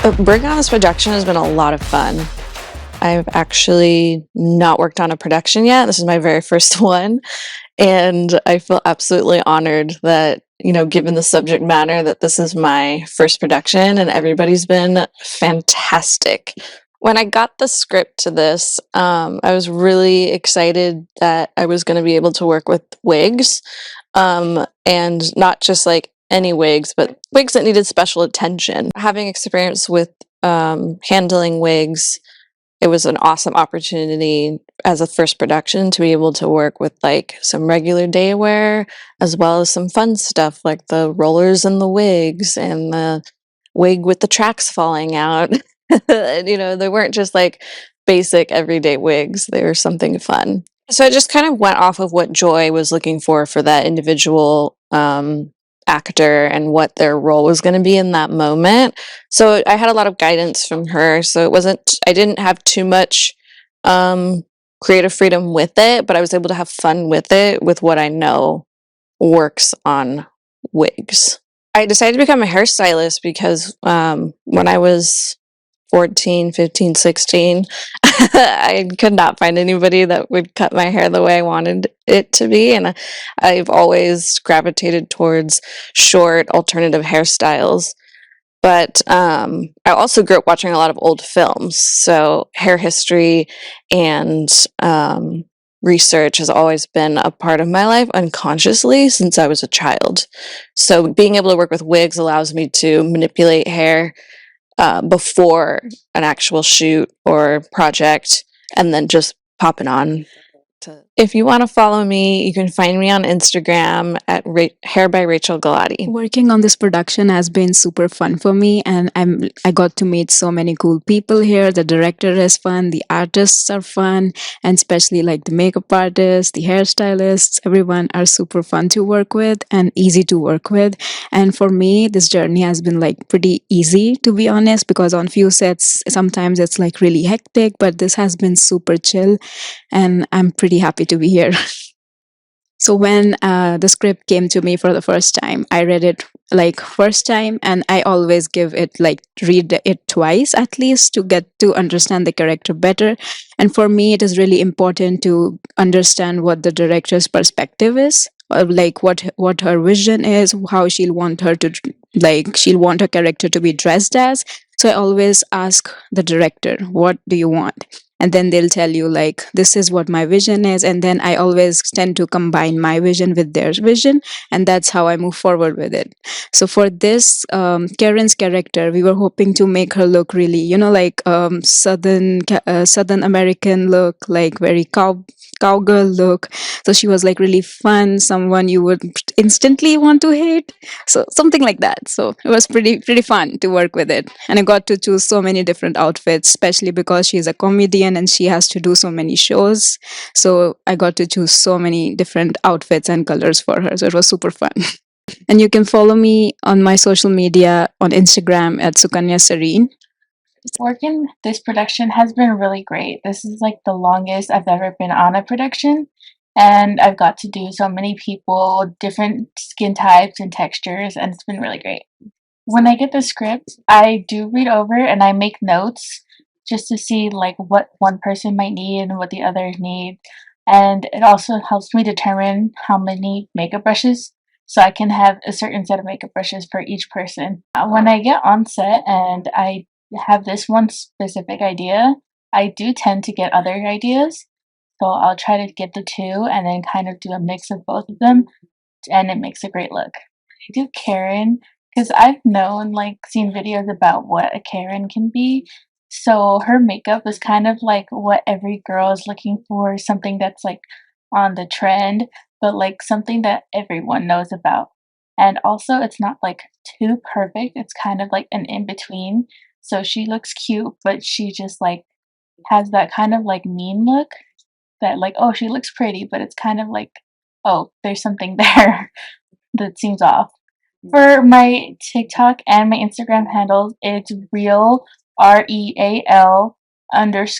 Working on this production has been a lot of fun. I've actually not worked on a production yet. This is my very first one, and I feel absolutely honored that, given the subject matter, that this is my first production, and everybody's been fantastic. When I got the script to this, I was really excited that I was going to be able to work with wigs, and not just like any wigs, but wigs that needed special attention. Having experience with handling wigs, it was an awesome opportunity as a first production to be able to work with like some regular day wear as well as some fun stuff like the rollers and the wigs and the wig with the tracks falling out. And, they weren't just like basic everyday wigs, they were something fun. So I just kind of went off of what Joy was looking for that individual actor and what their role was going to be in that moment. So I had a lot of guidance from her. So I didn't have too much creative freedom with it, but I was able to have fun with it with what I know works on wigs. I decided to become a hairstylist because when I was 14, 15, 16, I could not find anybody that would cut my hair the way I wanted it to be. And I've always gravitated towards short alternative hairstyles. But I also grew up watching a lot of old films. So hair history and research has always been a part of my life unconsciously since I was a child. So being able to work with wigs allows me to manipulate hair before an actual shoot or project and then just pop it on. If you want to follow me, you can find me on Instagram at Hair by Rachel Galati. Working on this production has been super fun for me, and I got to meet so many cool people here. The director is fun, the artists are fun, and especially like the makeup artists, the hairstylists, everyone are super fun to work with and easy to work with. And for me, this journey has been like pretty easy, to be honest, because on few sets sometimes it's like really hectic, but this has been super chill, and I'm pretty happy to be here. So when the script came to me for the first time, I read it like first time, and I always give it like read it twice at least to get to understand the character better. And for me, it is really important to understand what the director's perspective is, like what her vision is, how she'll want her character to be dressed as. So I always ask the director, what do you want? And then they'll tell you like, this is what my vision is, and then I always tend to combine my vision with their vision, and that's how I move forward with it. So for this Karen's character, we were hoping to make her look really, like southern American look, like very cowgirl look. So she was like really fun, someone you would instantly want to hate, so something like that. So it was pretty fun to work with it, and I got to choose so many different outfits, especially because she's a comedian and she has to do so many shows. So I got to choose so many different outfits and colors for her, so it was super fun. And you can follow me on my social media on Instagram at Sukanya Serene. Working this production has been really great. This is like the longest I've ever been on a production, and I've got to do so many people, different skin types and textures, and it's been really great. When I get the script, I do read over and I make notes just to see like what one person might need and what the others need. And it also helps me determine how many makeup brushes, so I can have a certain set of makeup brushes for each person. When I get on set and I have this one specific idea, I do tend to get other ideas. So I'll try to get the two and then kind of do a mix of both of them, and it makes a great look. I do Karen because I've known, like, seen videos about what a Karen can be. So her makeup is kind of like what every girl is looking for, something that's like on the trend, but like something that everyone knows about. And also, it's not like too perfect, it's kind of like an in between. So she looks cute, but she just like has that kind of like mean look that, like, oh, she looks pretty, but it's kind of like, oh, there's something there that seems off. For my TikTok and my Instagram handles, it's real, REAL _GHST.